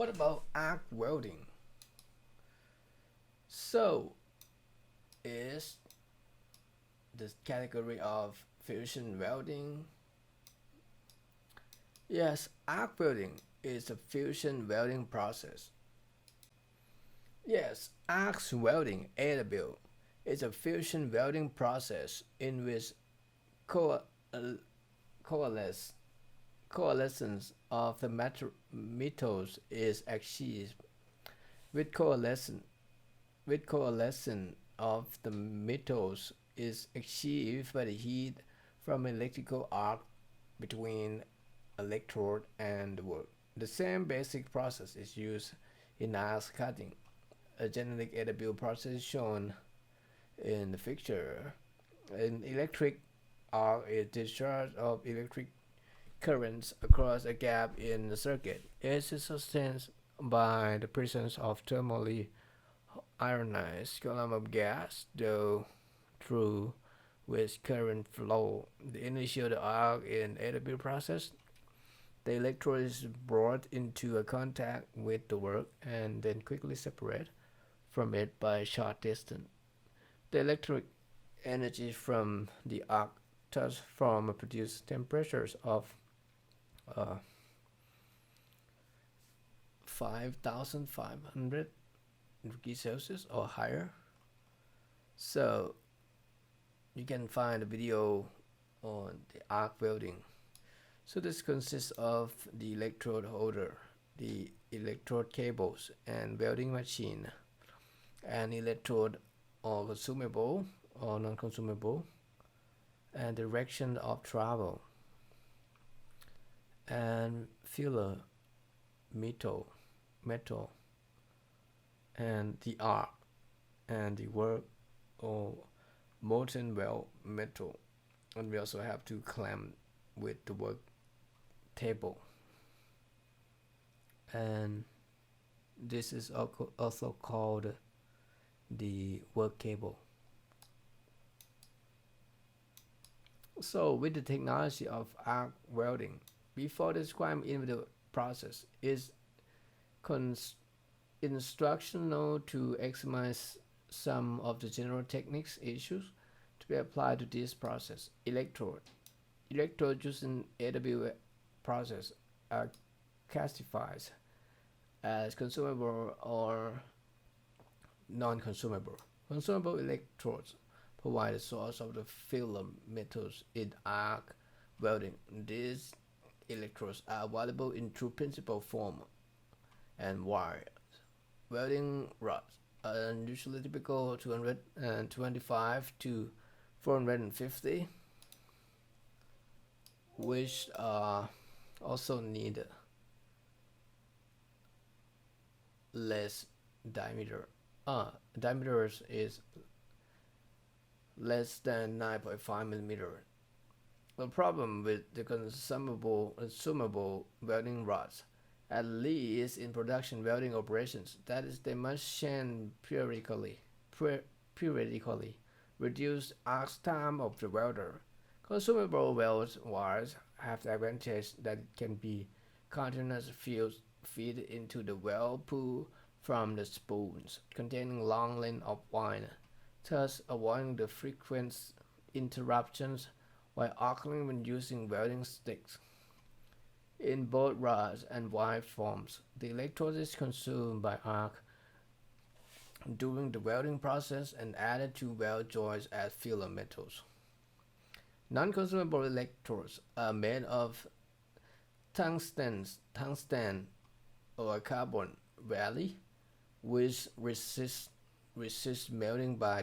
What about arc welding? So, is this category of fusion welding? Yes, arc welding is a fusion welding process. Yes, arc welding AW is a fusion welding process in which co- uh, coalesce, coalescence of the metals is achieved with coalescence of the metals is achieved by the heat from electrical arc between electrode and the wood. The same basic process is used in ice cutting. A generic AW process shown in the picture. An electric arc is discharge of electric currents across a gap in the circuit. It is sustained by the presence of thermally ionized column of gas, though through which current flow. The initial arc in AW process, the electrode is brought into a contact with the work and then quickly separate from it by a short distance. The electric energy from the arc thus from produce temperatures of uh, 5,500 degrees Celsius or higher. So you can find a video on the arc welding. So this consists of the electrode holder, the electrode cables, and welding machine, and electrode or consumable or non-consumable, and direction of travel, and filler metal, and the arc, and the work or molten weld metal, and we also have to clamp with the work table, and this is also called the work cable. So with the technology of arc welding, before describing individual process, is instructional to examine some of the general techniques issues to be applied to this process. Electrode used in AW process are classified as consumable or non-consumable. Consumable electrodes provide the source of the filler metals in arc welding. These electrodes are available in true principal form and wire welding rods are usually typical 225 to 450, which also need less diameter. Diameters is less than 9.5 millimeter. The problem with the consumable welding rods, at least in production welding operations, that is they must shine periodically, reduce arc time of the welder. Consumable weld wires have the advantage that it can be continuous feed into the weld pool from the spoons containing long length of wire, thus avoiding the frequent interruptions while arcing when using welding sticks. In both rods and wire forms, the electrode is consumed by arc during the welding process and added to weld joints as filler metals. Non-consumable electrodes are made of tungsten or carbon valley, which resist melting by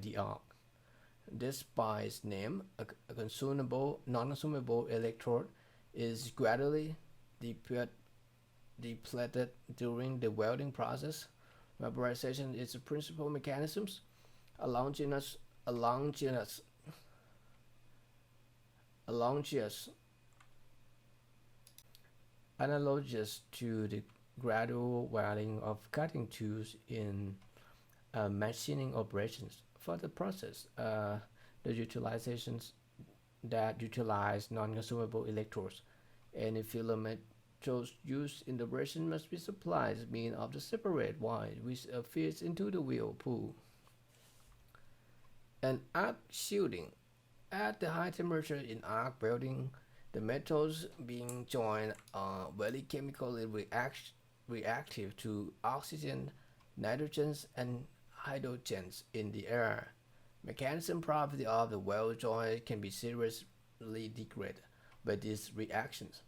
the arc. Despite its name, a non-consumable electrode is gradually depleted during the welding process. Vaporization is the principal mechanism, analogous to the gradual welding of cutting tools in machining operations. For the process, the utilizations that utilize non-consumable electrodes, any filament metals used in the operation must be supplied means of the separate wire which feeds into the wheel pool. And arc shielding. At the high temperature in arc welding, the metals being joined are very chemically reactive to oxygen, nitrogens, and hydrogens in the air. Mechanism property of the weld joint can be seriously degraded by these reactions.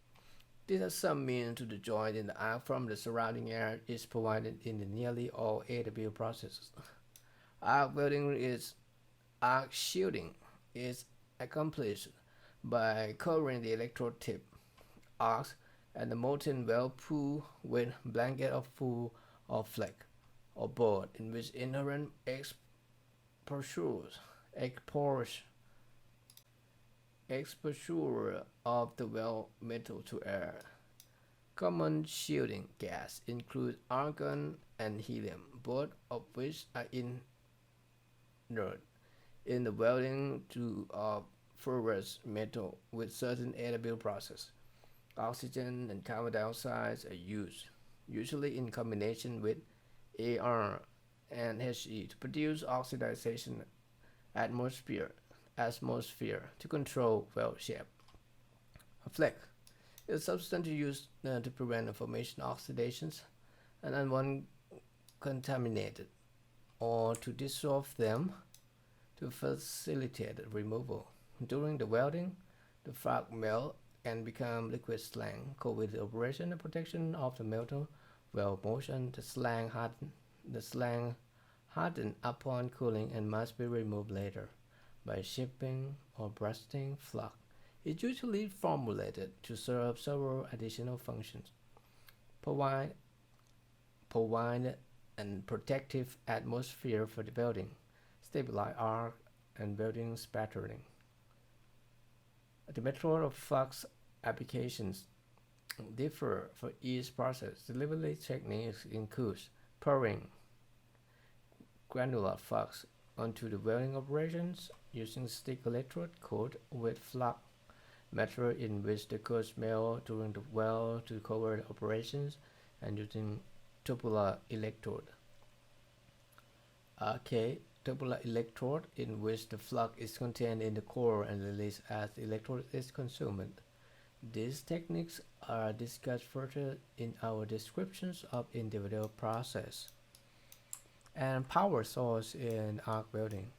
This has some meaning to the joint in the arc from the surrounding air is provided in the nearly all AW processes. Arc welding is arc shielding is accomplished by covering the electrode tip, arcs, and the molten weld pool with blanket of full or flake or board in which inherent exposure of the weld metal to air. Common shielding gas include argon and helium, both of which are inert in the welding to of ferrous metal with certain AW process. Oxygen and carbon dioxide are used, usually in combination with Ar and He to produce oxidization atmosphere to control weld shape. A flake is a substance used to prevent the formation of oxidations and unwanted contaminated or to dissolve them to facilitate removal. During the welding, the flake melt can become liquid slag. With the operation and protection of the metal weld motion, the slag harden upon cooling and must be removed later by shipping or bursting flake. It's usually formulated to serve several additional functions. Provide an protective atmosphere for the welding, stabilize arc and welding spattering. The method of flux applications differ for each process. Delivery techniques include pouring granular flux onto the welding operations using stick electrode coated with flux material in which the coats melt during the weld to cover the operations, and using tubular electrode. Tubular electrode in which the flux is contained in the core and released as the electrode is consumed. These techniques are discussed further in our descriptions of individual process. And power source in arc welding.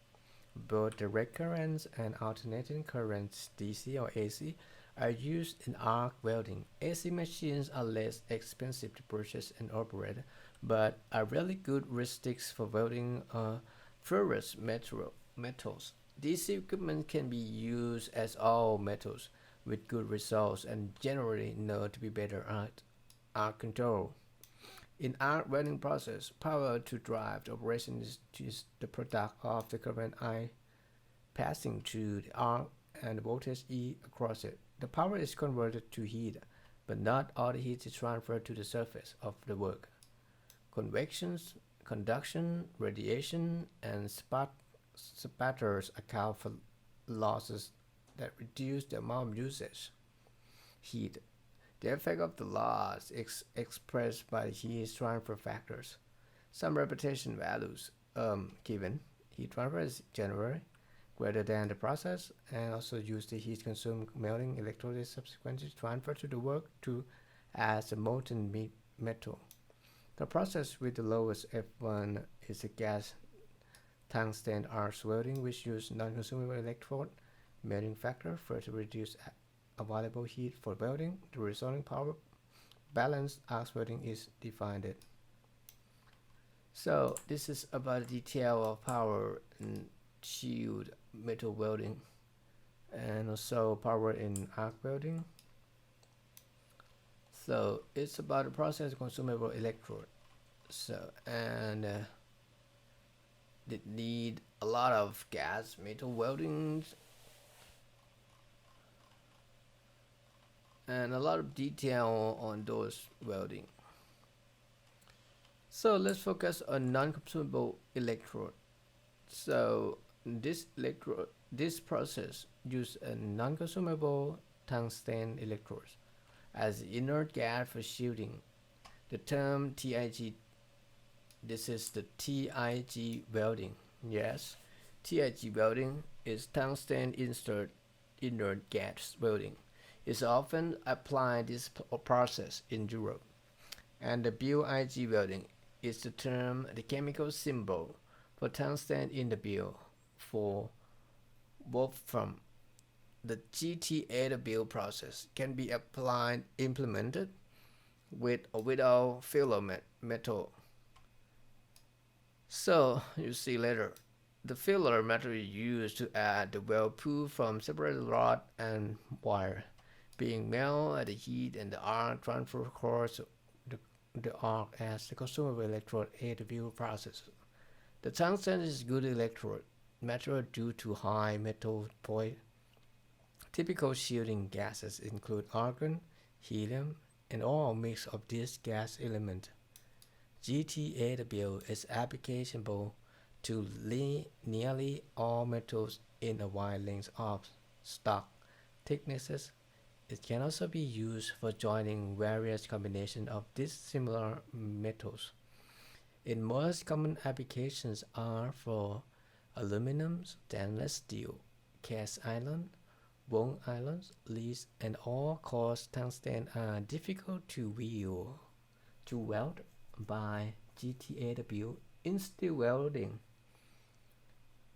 Both direct currents and alternating currents, DC or AC, are used in arc welding. AC machines are less expensive to purchase and operate, but are really good heuristics for welding ferrous metals. DC equipment can be used as all metals with good results and generally known to be better at arc control. In arc welding process, power to drive the operation is the product of the current I passing through the arc and the voltage E across it. The power is converted to heat, but not all the heat is transferred to the surface of the work. Convection, conduction, radiation, and spatters account for losses that reduce the amount of usage. Heat. The effect of the loss is expressed by heat transfer factors. Some repetition values given. Heat transfer is generally greater than the process, and also use the heat consumed melting electrode is subsequently transferred to the work to as a molten metal. The process with the lowest F1 is the gas tungsten arc welding, which uses non-consumable electrode melting factor for to reduce available heat for welding. The resulting power balance arc welding is defined. So this is about the detail of power and shield metal welding, and also power in arc welding. So it's about the process of consumable electrode. So and they need a lot of gas metal welding and a lot of detail on those welding. So let's focus on non-consumable electrode. So this process uses a non-consumable tungsten electrodes as inert gas for shielding. The term TIG, this is the TIG welding. Yes, TIG welding is tungsten insert inert gas welding. It's often applied this process in Europe. And the BIG welding is the chemical symbol for tungsten in the bill for wolfram. The GTA build process can be implemented with or without filler metal. So you see later, the filler metal is used to add the weld pool from separated rod and wire, being melted at the heat and the arc transfer across the arc as the consumable electrode aid the build process. The tungsten is good electrode material due to high metal point. Typical shielding gases include argon, helium, and all mix of these gas elements. GTAW is applicable to nearly all metals in a wide range of stock thicknesses. It can also be used for joining various combinations of dissimilar metals. In most common applications are for aluminum, stainless steel, cast iron, bone irons, leads, and all coarse tungsten are difficult to weld by GTAW in steel welding.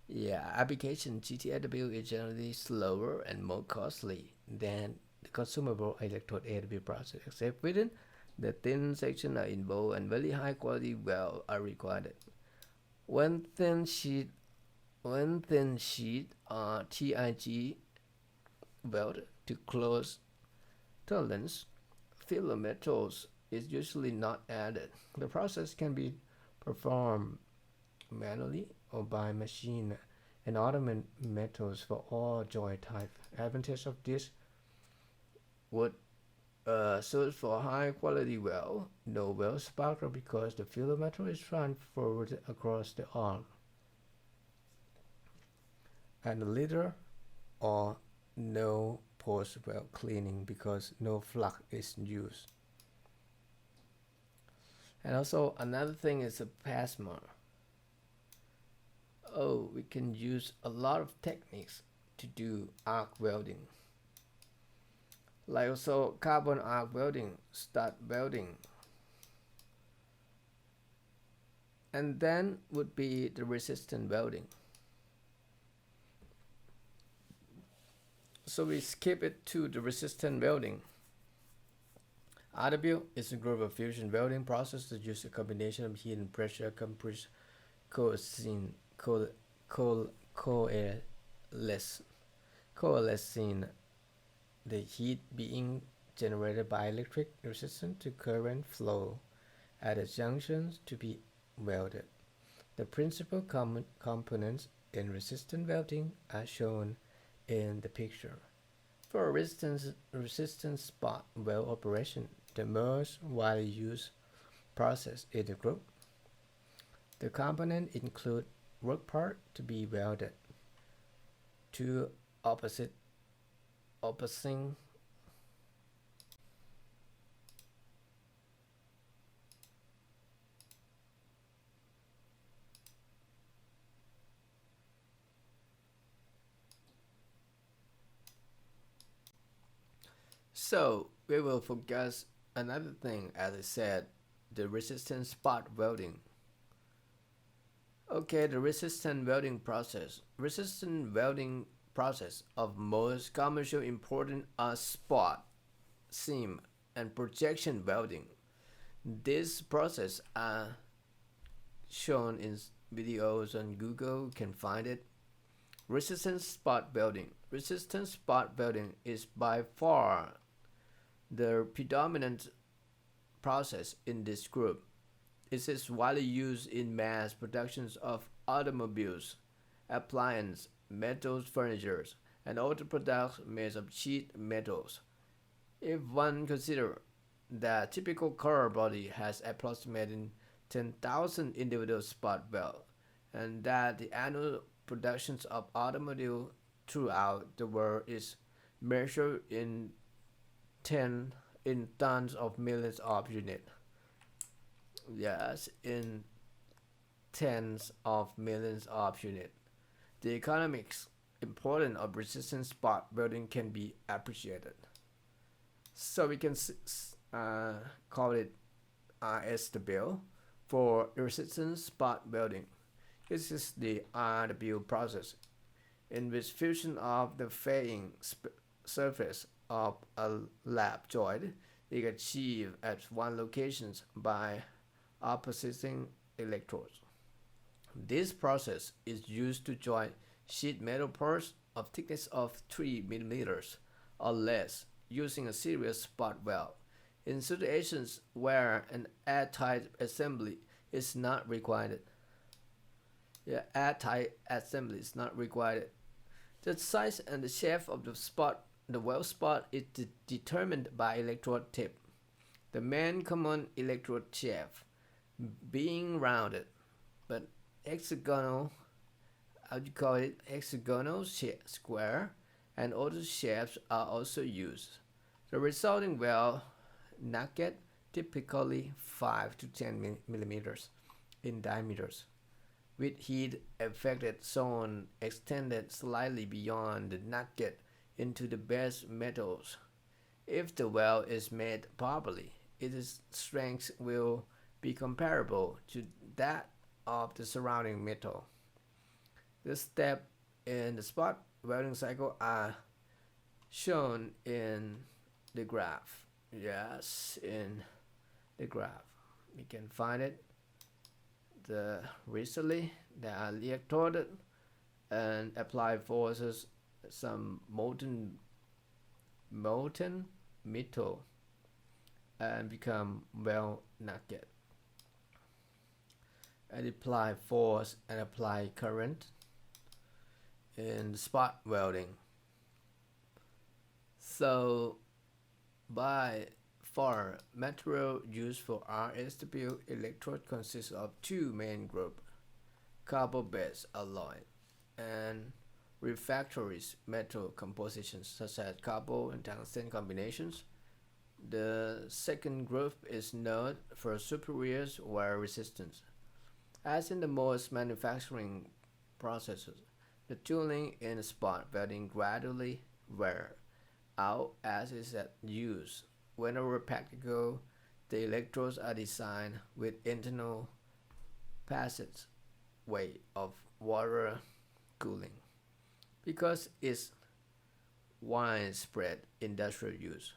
Yeah, application GTAW is generally slower and more costly than the consumable electrode AW process, except within the thin section are involved and very high quality weld are required. When thin sheet TIG weld to close tolerance, filler metals is usually not added. The process can be performed manually or by machine and automate metals for all joint type. Advantage of this would search for high quality weld, no weld sparkle because the filler metal is transferred across the arc, and little or no post weld cleaning because no flux is used. And also another thing is a plasma. Oh, we can use a lot of techniques to do arc welding, like also carbon arc welding, stud welding, and then would be the resistant welding. So we skip it to the resistant welding. RW is a group of fusion welding process that use a combination of heat and pressure compressed coalescing coalescing, the heat being generated by electric resistance to current flow at the junctions to be welded. The principal components in resistant welding are shown in the picture. For resistance spot weld operation, the most widely used process in the group. The components include work part to be welded, two opposing So we will focus another thing, as I said, the resistance spot welding. Okay, the resistant welding process. Resistant welding process of most commercial important are spot, seam, and projection welding. These process are shown in videos on Google. You can find it. Resistance spot welding. Resistance spot welding is by far the predominant process in this group. It is widely used in mass productions of automobiles, appliances, metals, furniture, and other products made of sheet metals. If one considers that typical car body has approximately 10,000 individual spot welds, and that the annual productions of automobiles throughout the world is measured in 10 in tons of millions of units. Yes, in tens of millions of units. The economics importance of resistance spot welding can be appreciated. So we can call it RSW for resistance spot welding. This is the RW process in which fusion of the fairing surface of a lap joint is achieved at one location by opposing electrodes. This process is used to join sheet metal parts of thickness of 3 millimeters or less using a series spot weld. In situations where an airtight assembly is not required, airtight assembly is not required. The size and the shape of the weld spot is determined by electrode tip. The main common electrode shaft being rounded, but hexagonal, how do you call it? Hexagonal square, and other shapes are also used. The resulting weld nugget typically 5 to 10 millimeters in diameters, with heat affected zone extended slightly beyond the nugget into the base metals. If the weld is made properly, its strength will be comparable to that of the surrounding metal. The steps in the spot welding cycle are shown in the graph. Yes, in the graph. We can find it. The recently they are electroded and apply forces some molten metal and become well nugget. And apply force and apply current in spot welding. So by far, material used for RSW electrode consists of two main groups: carbon-based alloy and refractory metal compositions such as copper and tungsten combinations. The second group is known for superior wear resistance. As in the most manufacturing processes, the tooling in spot welding gradually wear out as is at use. Whenever practical, the electrodes are designed with internal passage way of water cooling. Because it's widespread industrial use,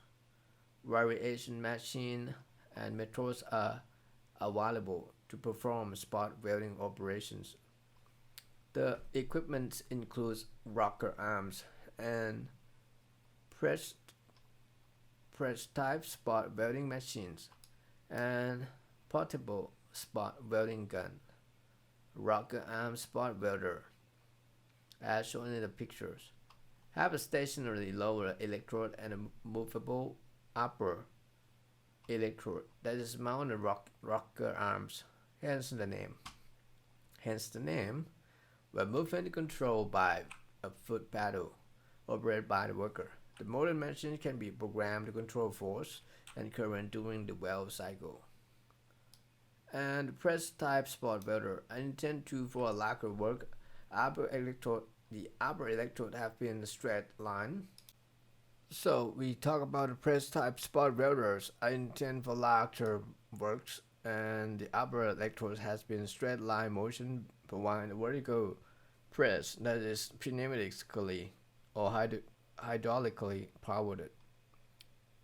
variation machine and methods are available to perform spot welding operations. The equipment includes rocker arms and press type spot welding machines and portable spot welding gun. Rocker arm spot welder, as shown in the pictures, have a stationary lower electrode and a movable upper electrode that is mounted rocker arms. Hence the name. Where movement controlled by a foot pedal operated by the worker. The motor machine can be programmed to control force and current during the weld cycle. And the press type spot welder are intended to for a lacquer work. The upper electrode have been a straight line. So we talk about the press type spot welders are intended for lacquer works, and the upper electrode has been straight line motion providing a vertical press that is pneumatically or hydraulically powered.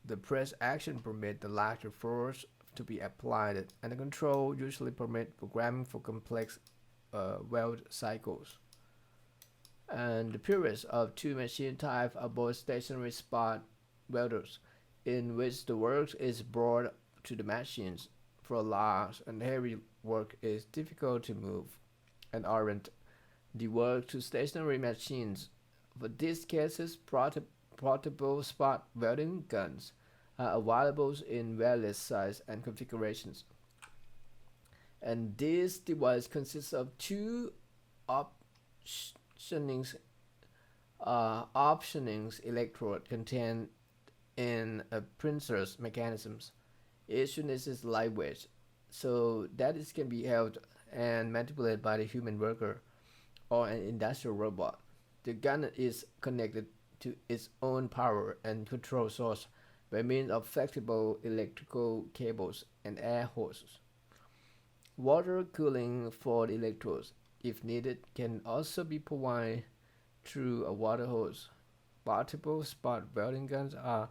The press action permits the larger force to be applied, and the control usually permits programming for complex weld cycles. And the purest of two machine types are both stationary spot welders, in which the work is brought to the machines. For large and heavy work is difficult to move and orient the work to stationary machines. For these cases, portable spot welding guns are available in various sizes and configurations. And this device consists of two optionings electrode contain in a printer's mechanisms. Each unit is lightweight, so that it can be held and manipulated by the human worker or an industrial robot. The gun is connected to its own power and control source by means of flexible electrical cables and air hoses. Water cooling for the electrodes, if needed, can also be provided through a water hose. Portable spot welding guns are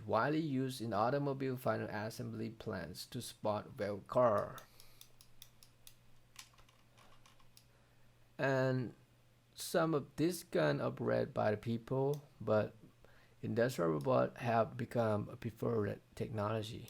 widely used in automobile final assembly plants to spot weld car. And some of these guns operate by the people, but industrial robots have become a preferred technology.